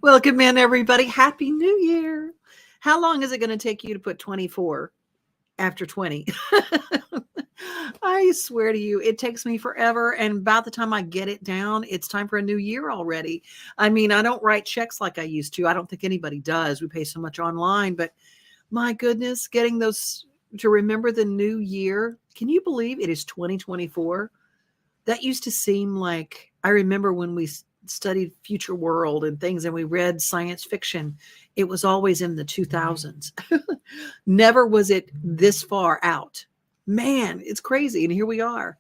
Welcome in, everybody. Happy New Year. How long is it going to take you to put 24 after 20? I swear to you, it takes me forever. And by the time I get it down, it's time for a new year already. I mean, I don't write checks like I used to. I don't think anybody does. We pay so much online. But my goodness, getting those to remember the new year. Can you believe it is 2024? That used to seem like, I remember when we studied future world and things and we read science fiction, it was always in the 2000s. Never was it this far out. Man, it's crazy. And here we are.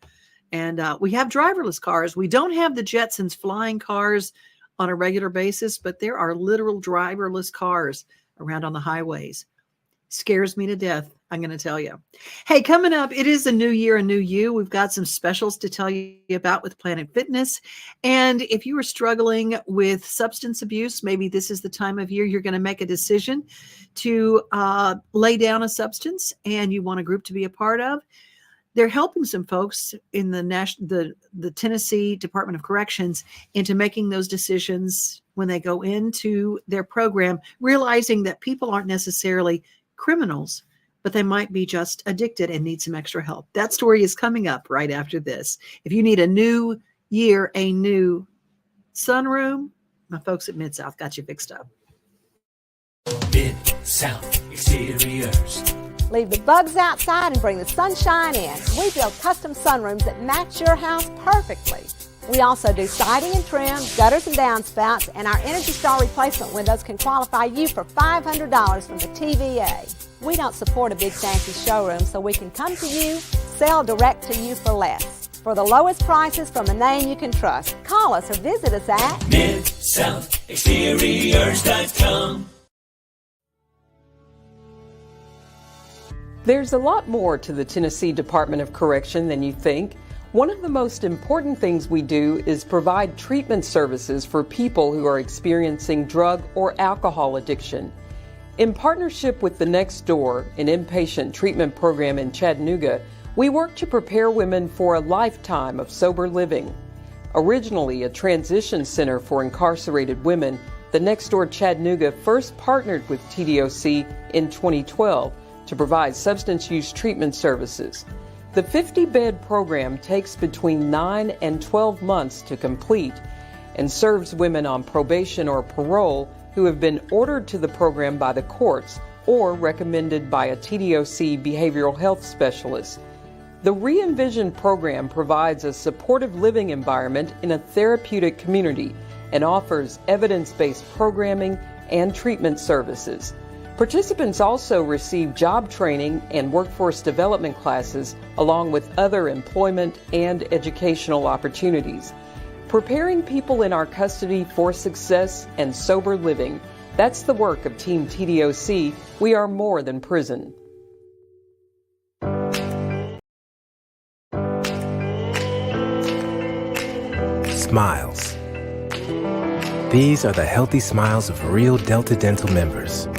And we have driverless cars. We don't have the Jetsons flying cars on a regular basis, but there are literal driverless cars around on the highways. Scares me to death, I'm going to tell you. Hey, coming up, it is a new year, a new you. We've got some specials to tell you about with Planet Fitness. And if you are struggling with substance abuse, maybe this is the time of year you're going to make a decision to lay down a substance and you want a group to be a part of. They're helping some folks in the Tennessee Department of Corrections into making those decisions when they go into their program, realizing that people aren't necessarily criminals, but they might be just addicted and need some extra help. That story is coming up right after this. If you need a new year, a new sunroom, my folks at Mid-South got you fixed up. Mid-South Exteriors. Leave the bugs outside and bring the sunshine in. We build custom sunrooms that match your house perfectly. We also do siding and trim, gutters and downspouts, and our Energy Star replacement windows can qualify you for $500 from the TVA. We don't support a big fancy showroom, so we can come to you, sell direct to you for less. For the lowest prices from a name you can trust, call us or visit us at MidSouthExteriors.com. There's a lot more to the Tennessee Department of Correction than you think. One of the most important things we do is provide treatment services for people who are experiencing drug or alcohol addiction. In partnership with The Next Door, an inpatient treatment program in Chattanooga, we work to prepare women for a lifetime of sober living. Originally a transition center for incarcerated women, The Next Door Chattanooga first partnered with TDOC in 2012 to provide substance use treatment services. The 50-bed program takes between 9 and 12 months to complete and serves women on probation or parole who have been ordered to the program by the courts or recommended by a TDOC behavioral health specialist. The Re-Envision program provides a supportive living environment in a therapeutic community and offers evidence-based programming and treatment services. Participants also receive job training and workforce development classes along with other employment and educational opportunities. Preparing people in our custody for success and sober living, that's the work of Team TDOC. We are more than prison. Smiles. These are the healthy smiles of real Delta Dental members.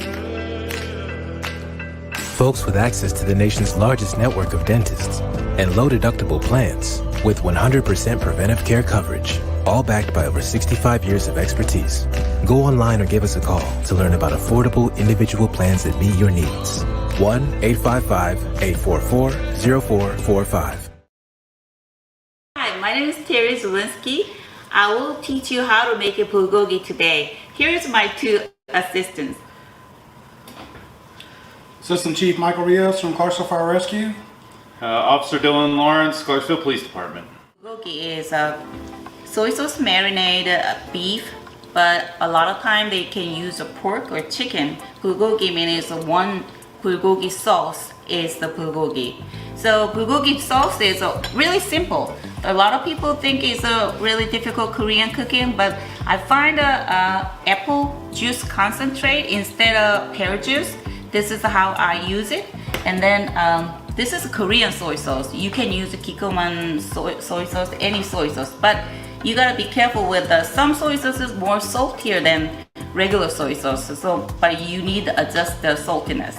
Folks with access to the nation's largest network of dentists and low-deductible plans with 100% preventive care coverage, all backed by over 65 years of expertise. Go online or give us a call to learn about affordable individual plans that meet your needs. 1-855-844-0445. Hi, my name is Terry Zulinski. I will teach you how to make a bulgogi today. Here's my two assistants. Assistant Chief Michael Rios from Clarksville Fire Rescue. Officer Dylan Lawrence, Clarksville Police Department. Bulgogi is a soy sauce marinated beef, but a lot of time they can use a pork or chicken. Bulgogi means one bulgogi sauce is the bulgogi. So bulgogi sauce is really simple. A lot of people think it's a really difficult Korean cooking, but I find apple juice concentrate instead of pear juice. This is how I use it. And then this is Korean soy sauce. You can use a Kikkoman soy sauce, any soy sauce, but you gotta be careful with some soy sauce is more saltier than regular soy sauce. But you need to adjust the saltiness.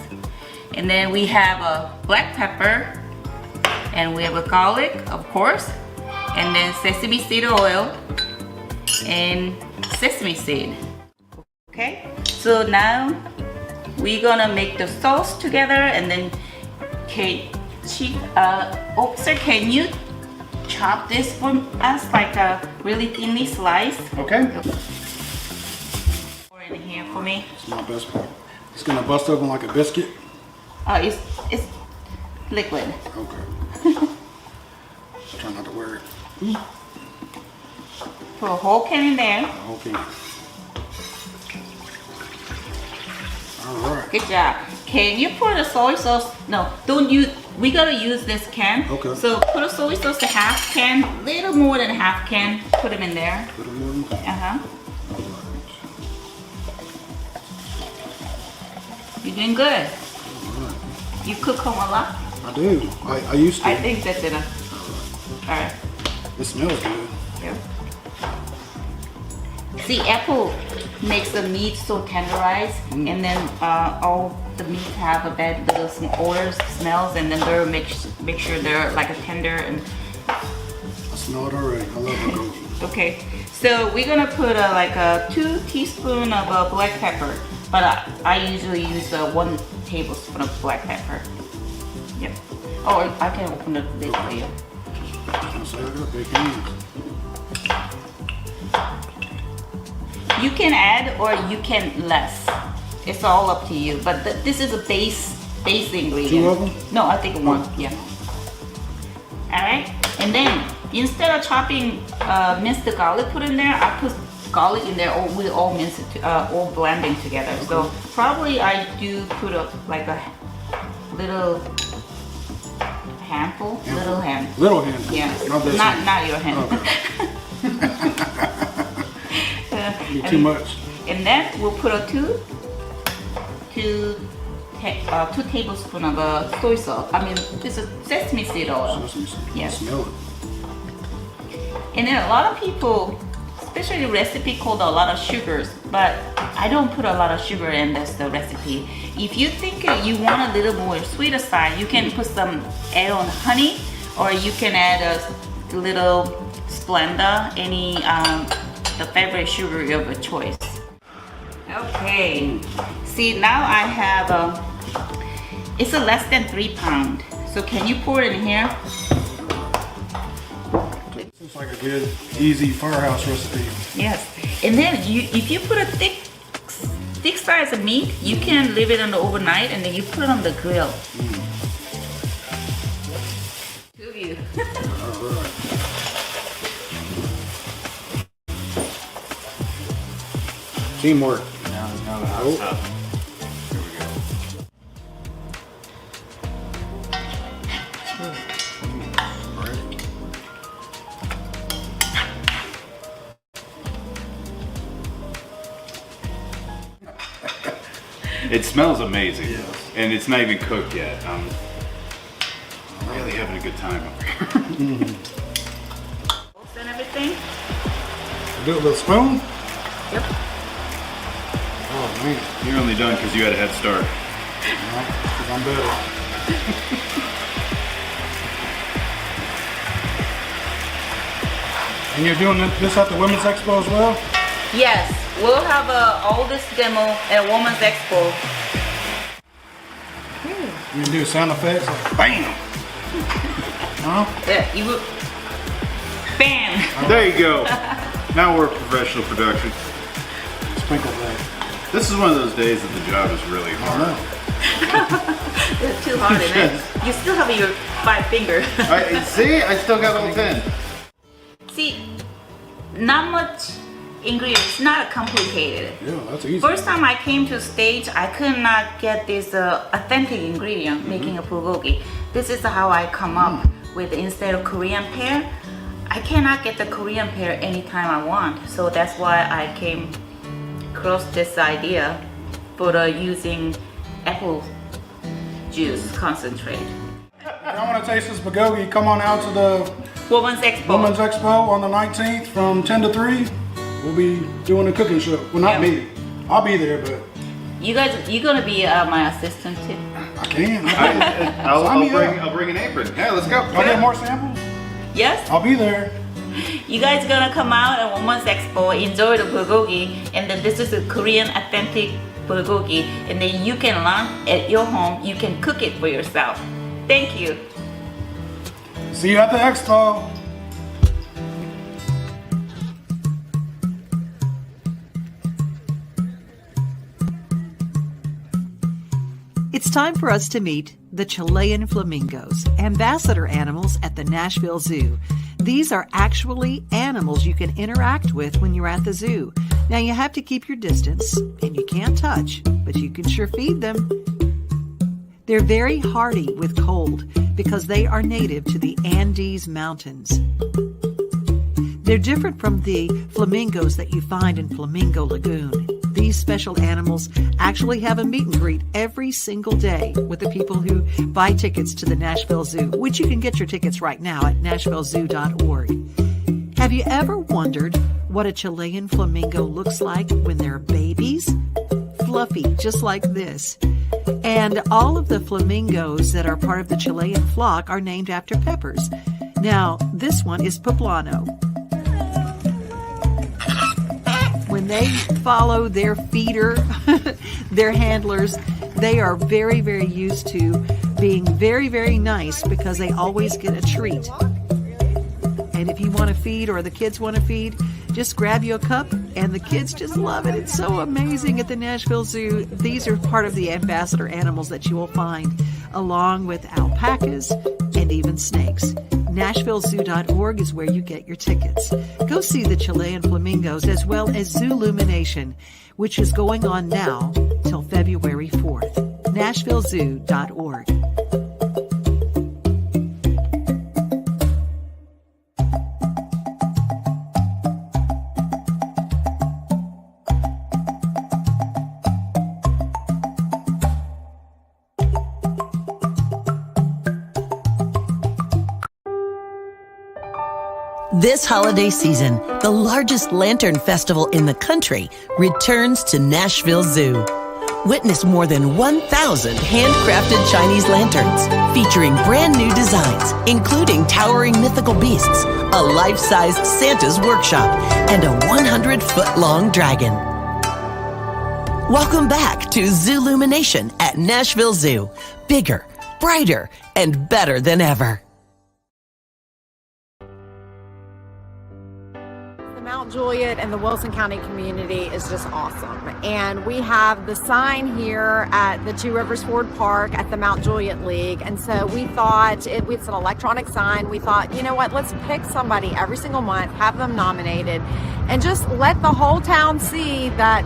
And then we have a black pepper, and we have a garlic, of course, and then sesame seed oil and sesame seed. Okay, so now we're gonna make the sauce together, and then Officer, can you chop this for us like a really thinly sliced? Okay. Pour in here for me. It's my best part. It's gonna bust open like a biscuit. Oh, it's liquid. Okay. Try not to wear it. Put a whole can in there. Okay. All right. Good job. Can you pour the soy sauce? No, don't use. We gotta use this can. Okay. So put a soy sauce, a half can, little more than a half can. Put them in there. Little more than that. You're doing good. You cook home a lot? I do. I used to. I think that's enough. Alright. It smells good. Yeah. See, apple makes the meat so tenderized, and then all the meat have a bad little odors, smells, and then they'll make sure they're like a tender and. I smell it already. I love it. Okay, so we're gonna put like a 2 teaspoons of black pepper, but I usually use 1 tablespoon of black pepper. Yep. Oh, I can open the lid for you. I say I got big hands. You can add or you can less. It's all up to you. But this is a base ingredient. 2 of them? No, I think 1. Yeah. All right. And then instead of chopping minced garlic, put in there. I put garlic in there, or we all mince it, all blending together. Okay. So probably I do put like a little handful. Little hand. Little hand. Yeah. Not not your hand. Okay. Too much. And then we'll put a 2 tablespoons of soy sauce. I mean, this is sesame seed oil. Sesame seed. Yes. Smell it. And then a lot of people, especially the recipe called a lot of sugars, but I don't put a lot of sugar in this recipe. If you think you want a little more sweeter side, you can put some add on honey, or you can add a little Splenda, any the favorite sugar of your choice. Okay, see now I have it's a less than 3 pounds. So can you pour it in here? It's like a good, easy firehouse recipe. Yes, and then if you put a thick size of meat, you can leave it on the overnight, and then you put it on the grill. Two of you. All right. Teamwork. Now the hot stuff. Here we go. It smells amazing, and it's not even cooked yet. I'm really having a good time over here. And everything. Do it with a spoon? Yep. Oh man. You're only done because you had a head start. No, 'cause I'm better. And you're doing this at the Women's Expo as well? Yes, we'll have all this demo at Women's Expo. You can do sound effects like BAM! Huh? Yeah, you will. Bam! There you go. Now we're professional production. Sprinkle that. This is one of those days that the job is really I hard. know. It's too hard, isn't it? You still have your 5 finger. See, I still got all 10. See, not much ingredients, not complicated. Yeah, that's easy. First time I came to stage, I could not get this authentic ingredient making a bulgogi. This is how I come up with, instead of Korean pear, I cannot get the Korean pear anytime I want. So that's why I came across this idea for using apple juice concentrate. If y'all want to taste this bulgogi, come on out to the Women's Expo. Women's Expo on the 19th from 10 to 3. We'll be doing a cooking show. Well, not Yeah. me. I'll be there, but You guys, you're gonna be my assistant too. I can. I'll Sign me up. bring an apron. Yeah, let's go. Y'all get more samples? Yes? I'll be there. You guys gonna come out at Women's Expo, enjoy the bulgogi, and then this is a Korean authentic bulgogi, and then you can learn at your home. You can cook it for yourself. Thank you. See you at the expo. It's time for us to meet the Chilean flamingos, ambassador animals at the Nashville Zoo. These are actually animals you can interact with when you're at the zoo. Now you have to keep your distance and you can't touch, but you can sure feed them. They're very hardy with cold because they are native to the Andes Mountains. They're different from the flamingos that you find in Flamingo Lagoon. These special animals actually have a meet and greet every single day with the people who buy tickets to the Nashville Zoo, which you can get your tickets right now at nashvillezoo.org. Have you ever wondered what a Chilean flamingo looks like when they're babies? Fluffy, just like this. And all of the flamingos that are part of the Chilean flock are named after peppers. Now, this one is poblano. When they follow their feeder, their handlers, they are very, very used to being very, very nice because they always get a treat. And if you want to feed or the kids want to feed, just grab you a cup and the kids just love it. It's so amazing at the Nashville Zoo. These are part of the ambassador animals that you will find along with alpacas and even snakes. NashvilleZoo.org is where you get your tickets. Go see the Chilean flamingos as well as Zoolumination, which is going on now till February 4th. NashvilleZoo.org. This holiday season, the largest lantern festival in the country returns to Nashville Zoo. Witness more than 1,000 handcrafted Chinese lanterns featuring brand new designs, including towering mythical beasts, a life-sized Santa's workshop, and a 100-foot-long dragon. Welcome back to Zoolumination at Nashville Zoo. Bigger, brighter, and better than ever. Mount Juliet and the Wilson County community is just awesome. And we have the sign here at the Two Rivers Ford Park at the Mount Juliet League. And so we thought, it's an electronic sign. We thought, you know what, let's pick somebody every single month, have them nominated, and just let the whole town see that,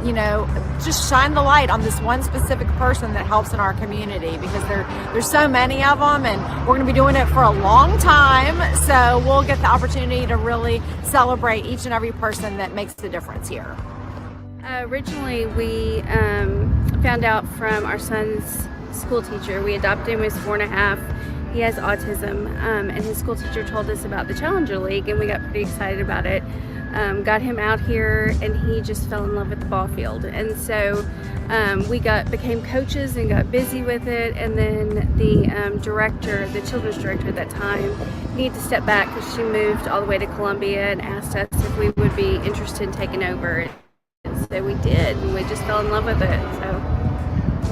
just shine the light on this one specific person that helps in our community, because there's so many of them, and we're going to be doing it for a long time. So we'll get the opportunity to really celebrate each and every person that makes the difference here. Originally, we found out from our son's school teacher. We adopted him when he was 4.5. He has autism, and his school teacher told us about the Challenger League, and we got pretty excited about it. Got him out here, and he just fell in love with the ball field. And so we became coaches and got busy with it. And then the children's director at that time, needed to step back because she moved all the way to Columbia, and asked us if we would be interested in taking over. And so we did, and we just fell in love with it. So,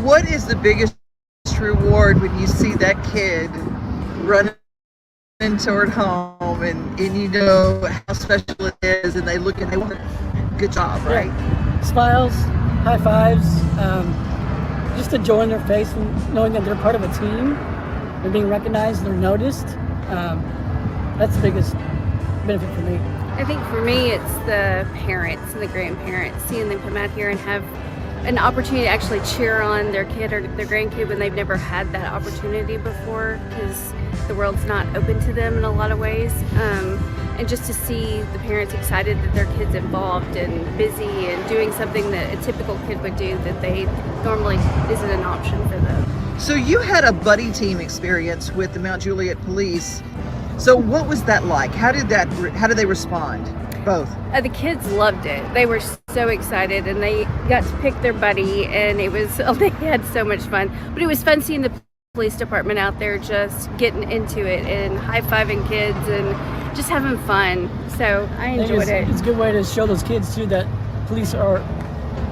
what is the biggest reward when you see that kid running toward home and you know how special it is, and they look and they want good job, right? Yeah. Smiles, high fives, just the joy in their face and knowing that they're part of a team, they're being recognized, they're noticed. That's the biggest benefit for me. I think for me it's the parents and the grandparents, seeing them come out here and have an opportunity to actually cheer on their kid or their grandkid when they've never had that opportunity before, because the world's not open to them in a lot of ways. And just to see the parents excited that their kid's involved and busy and doing something that a typical kid would do that they normally isn't an option for them. So you had a buddy team experience with the Mount Juliet Police. So what was that like? How did they respond? Both. The kids loved it. They were so excited, and they got to pick their buddy, and they had so much fun. But it was fun seeing the police department out there just getting into it and high-fiving kids and just having fun. So I enjoyed it. It's a good way to show those kids too that police are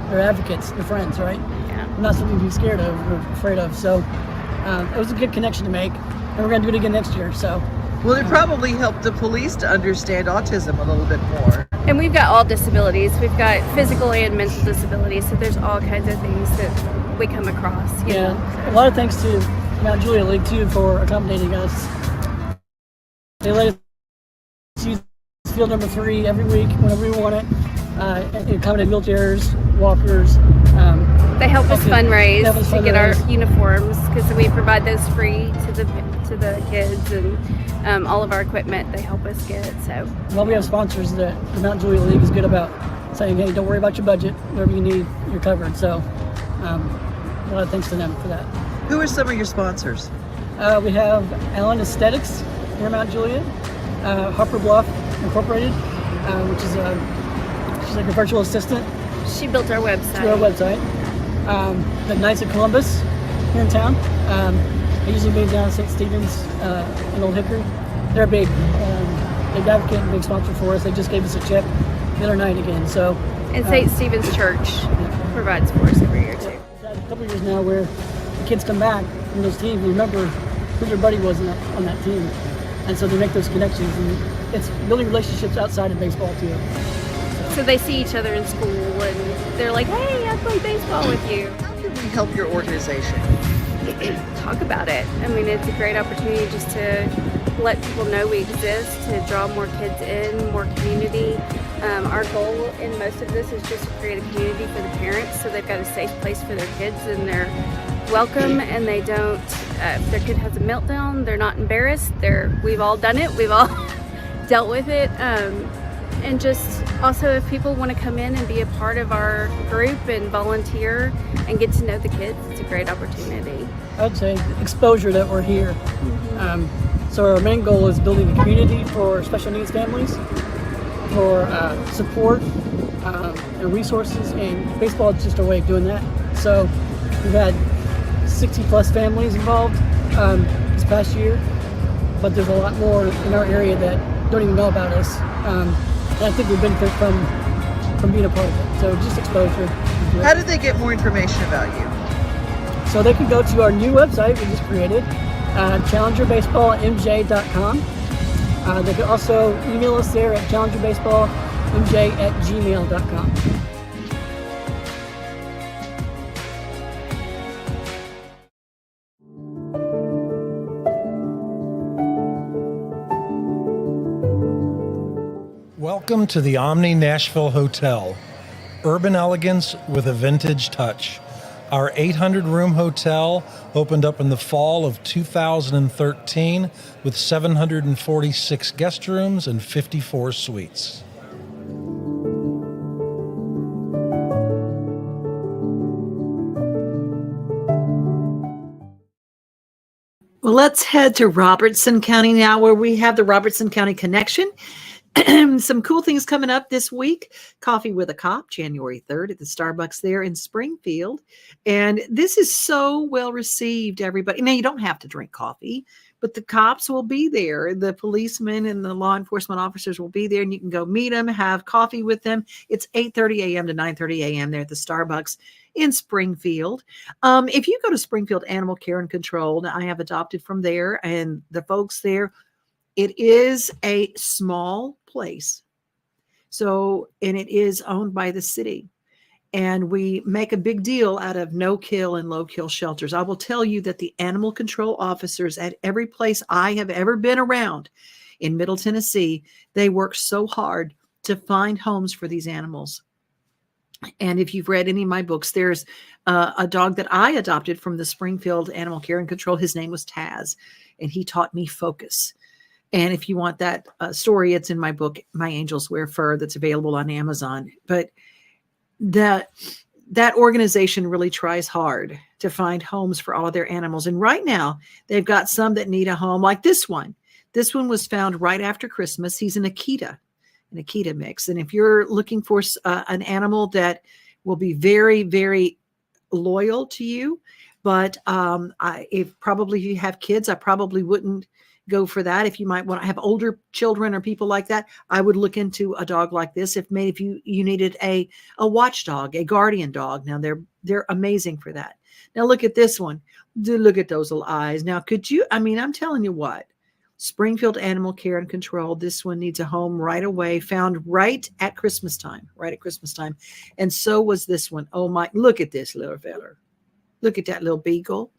their advocates, their friends, right? Yeah. Not something to be scared of or afraid of. So it was a good connection to make, and we're going to do it again next year. So. Well, it probably helped the police to understand autism a little bit more. And we've got all disabilities. We've got physical and mental disabilities. So there's all kinds of things that we come across. You know? A lot of thanks to Mount Juliet League too for accommodating us. They let us use field number 3 every week whenever we want it. And accommodate wheelchairs, walkers. They help us fundraise to get our fundraise. uniforms because we provide those free to the kids, and all of our equipment they help us get. So Well, we have sponsors that the Mount Juliet League is good about saying, hey, don't worry about your budget. Whatever you need, you're covered. So a lot of thanks to them for that. Who are some of your sponsors? We have Allen Aesthetics here in Mount Juliet, Harper Bluff Incorporated, which is she's like a virtual assistant. She built our website. To our website. The Knights of Columbus here in town. They usually move down St. Stephen's in Old Hickory. They're a big advocate and big sponsor for us. They just gave us a check the other night again. So. And St. Stephen's Church provides for us every year too. We've had a couple of years now where the kids come back from those teams and remember who their buddy was on that team. And so they make those connections, and it's building relationships outside of baseball too. So they see each other in school and they're like, hey, I play baseball with you. How can we help your organization? Talk about it. I mean, it's a great opportunity just to let people know we exist, to draw more kids in, more community. Our goal in most of this is just to create a community for the parents so they've got a safe place for their kids and they're welcome and they don't, if their kid has a meltdown, they're not embarrassed. We've all done it. We've all dealt with it. And just also if people want to come in and be a part of our group and volunteer and get to know the kids, it's a great opportunity. I would say exposure that we're here. So our main goal is building a community for special needs families, for support and resources, and baseball is just a way of doing that. So we've had 60 plus families involved this past year, but there's a lot more in our area that don't even know about us. And I think we benefit from being a part of it. So just exposure. How do they get more information about you? So they can go to our new website we just created, challengerbaseballmj.com. They can also email us there at challengerbaseballmj@gmail.com. Welcome to the Omni Nashville Hotel. Urban elegance with a vintage touch. Our 800-room hotel opened up in the fall of 2013 with 746 guest rooms and 54 suites. Well, let's head to Robertson County now, where we have the Robertson County Connection. Some cool things coming up this week. Coffee with a Cop, January 3rd at the Starbucks there in Springfield. And this is so well received, everybody. Now, you don't have to drink coffee, but the cops will be there. The policemen and the law enforcement officers will be there, and you can go meet them, have coffee with them. It's 8:30 a.m. to 9:30 a.m. there at the Starbucks in Springfield. If you go to Springfield Animal Care and Control, I have adopted from there, and the folks there, it is a small place. So, and it is owned by the city. And we make a big deal out of no-kill and low-kill shelters. I will tell you that the animal control officers at every place I have ever been around in Middle Tennessee, they work so hard to find homes for these animals. And if you've read any of my books, there's a dog that I adopted from the Springfield Animal Care and Control. His name was Taz, and he taught me focus. And if you want that story, it's in my book, My Angels Wear Fur, that's available on Amazon. But that organization really tries hard to find homes for all of their animals. And right now, they've got some that need a home, like this one. This one was found right after Christmas. He's an Akita mix. And if you're looking for an animal that will be very, very loyal to you, But if you have kids, I probably wouldn't go for that. If you might want to have older children or people like that, I would look into a dog like this. If you needed a watchdog, a guardian dog, now they're amazing for that. Now look at this one. Look at those little eyes. Now I'm telling you what, Springfield Animal Care and Control. This one needs a home right away, found right at Christmas time. And so was this one. Oh my, look at this little feller. Look at that little beagle.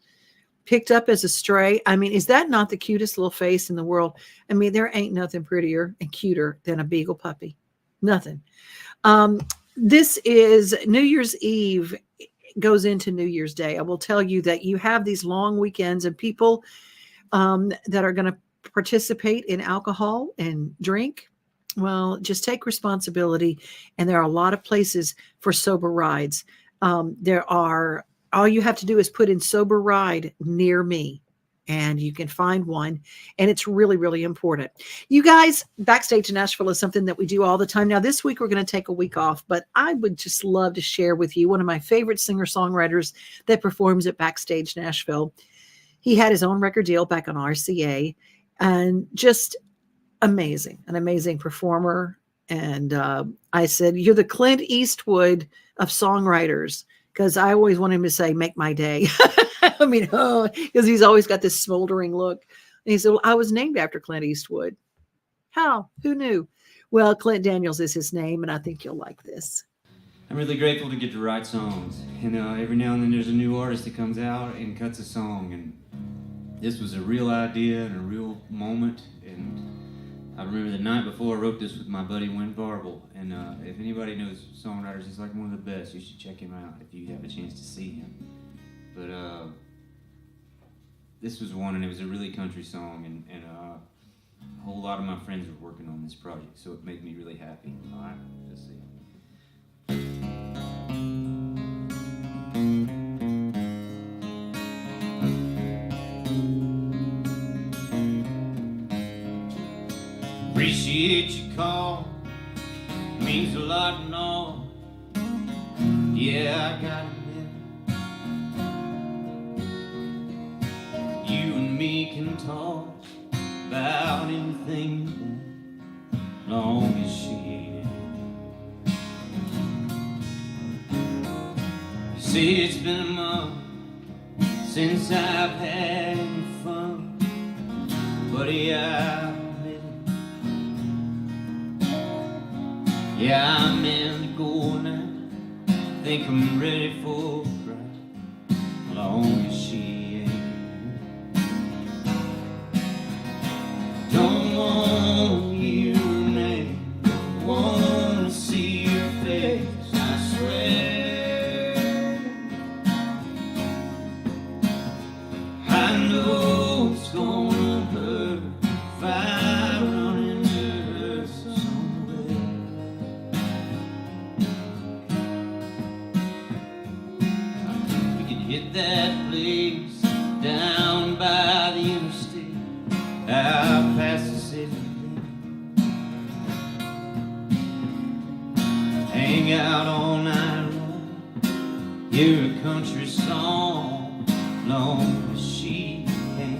Picked up as a stray. Is that not the cutest little face in the world? There ain't nothing prettier and cuter than a beagle puppy. Nothing. This is New Year's Eve, goes into New Year's Day. I will tell you that you have these long weekends and people that are going to participate in alcohol and drink. Well, just take responsibility. And there are a lot of places for sober rides. All you have to do is put in sober ride near me and you can find one. And it's really, really important. You guys, Backstage in Nashville is something that we do all the time. Now, this week, we're going to take a week off, but I would just love to share with you one of my favorite singer-songwriters that performs at Backstage Nashville. He had his own record deal back on RCA and just amazing, an amazing performer. And I said, you're the Clint Eastwood of songwriters. Because I always want him to say, make my day. Because he's always got this smoldering look. And he said, well, I was named after Clint Eastwood. How? Who knew? Well, Clint Daniels is his name, and I think you'll like this. I'm really grateful to get to write songs. And every now and then there's a new artist that comes out and cuts a song. And this was a real idea and a real moment. And I remember the night before I wrote this with my buddy Win Varble, and if anybody knows songwriters, he's like one of the best. You should check him out if you have a chance to see him. But this was one, and it was a really country song, and a whole lot of my friends were working on this project, so it made me really happy. All right, let's see. Appreciate your call, means a lot and all. Yeah, I gotta admit, you and me can talk about anything long as she ain't. You see, it's been a month since I've had any fun, buddy, yeah, I'm in the go now. Think I'm ready for a ride, long as she ain't. Don't want your name, don't wanna see your face, I swear. I know it's gonna hurt if I run into her somewhere. Hit that place down by the interstate, out past the city. Hang out all night long, hear a country song, long as she can.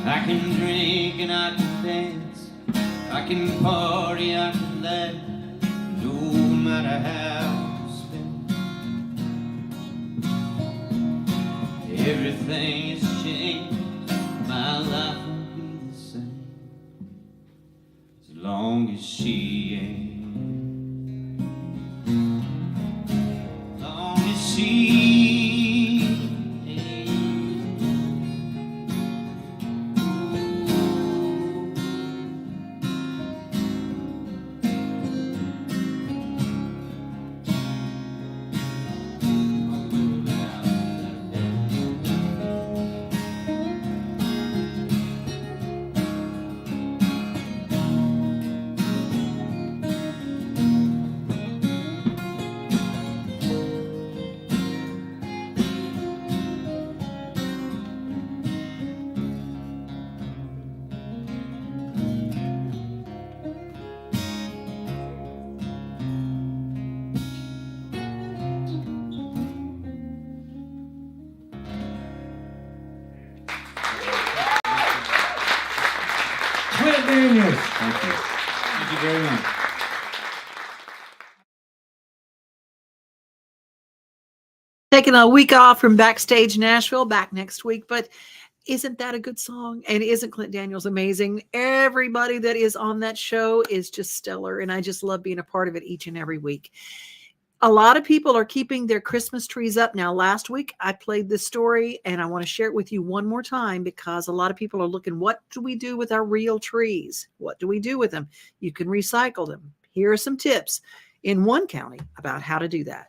I can drink and I can dance, I can party, I can laugh, no matter how I spend. Everything has changed, my life won't be the same as long as she ain't. Long see. Clint Daniels. Thank you. Thank you very much. Taking a week off from Backstage Nashville, back next week. But isn't that a good song? And isn't Clint Daniels amazing? Everybody that is on that show is just stellar. And I just love being a part of it each and every week. A lot of people are keeping their Christmas trees up. Now, last week I played this story and I want to share it with you one more time because a lot of people are looking, what do we do with our real trees? What do we do with them? You can recycle them. Here are some tips in one county about how to do that.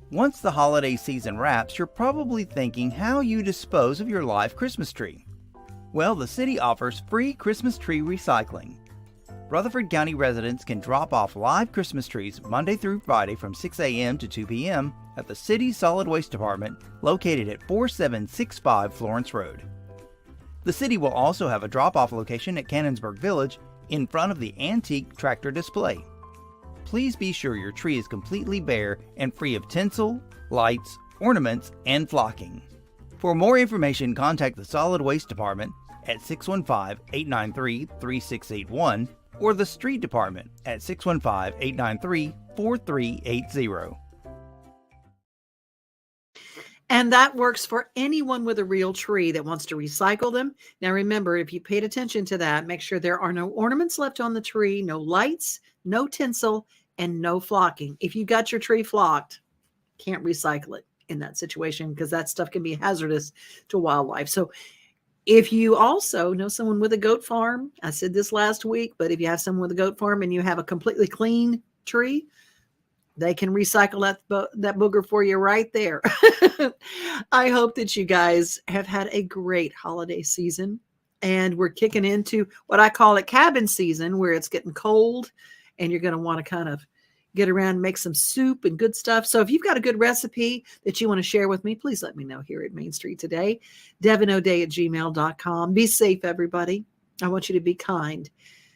Once the holiday season wraps, you're probably thinking how you dispose of your live Christmas tree. Well, the city offers free Christmas tree recycling. Rutherford County residents can drop off live Christmas trees Monday through Friday from 6 a.m. to 2 p.m. at the city's solid waste department located at 4765 Florence Road. The city will also have a drop-off location at Cannonsburg Village in front of the antique tractor display. Please be sure your tree is completely bare and free of tinsel, lights, ornaments, and flocking. For more information, contact the Solid Waste Department at 615-893-3681 or the Street Department at 615-893-4380. And that works for anyone with a real tree that wants to recycle them. Now, remember, if you paid attention to that, make sure there are no ornaments left on the tree, no lights, no tinsel, and no flocking. If you got your tree flocked, can't recycle it in that situation because that stuff can be hazardous to wildlife. So if you also know someone with a goat farm, I said this last week, but if you have someone with a goat farm and you have a completely clean tree, they can recycle that booger for you right there. I hope that you guys have had a great holiday season. And we're kicking into what I call it cabin season, where it's getting cold and you're going to want to kind of get around and make some soup and good stuff. So if you've got a good recipe that you want to share with me, please let me know here at Main Street Today. DevinO'Day@gmail.com. Be safe, everybody. I want you to be kind.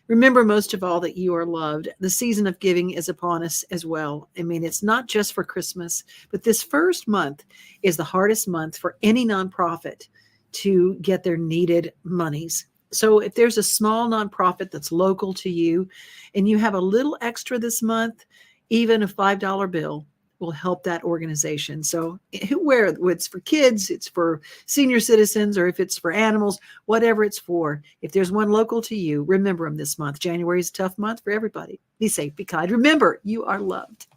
Remember, most of all, that you are loved. The season of giving is upon us as well. I mean, it's not just for Christmas, but this first month is the hardest month for any nonprofit to get their needed monies. So if there's a small nonprofit that's local to you and you have a little extra this month, even a $5 bill will help that organization. So whether it's for kids, it's for senior citizens, or if it's for animals, whatever it's for, if there's one local to you, remember them this month. January is a tough month for everybody. Be safe, be kind. Remember, you are loved.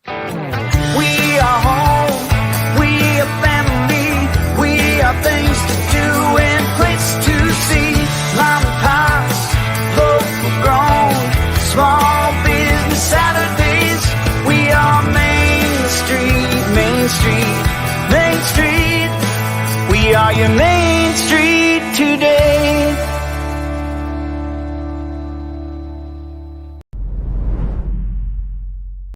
We are home, we are family, we are things to do and place to see. Mom and pops, local grown, small business Saturdays. We are Main Street, Main Street, Main Street. We are your Main Street today.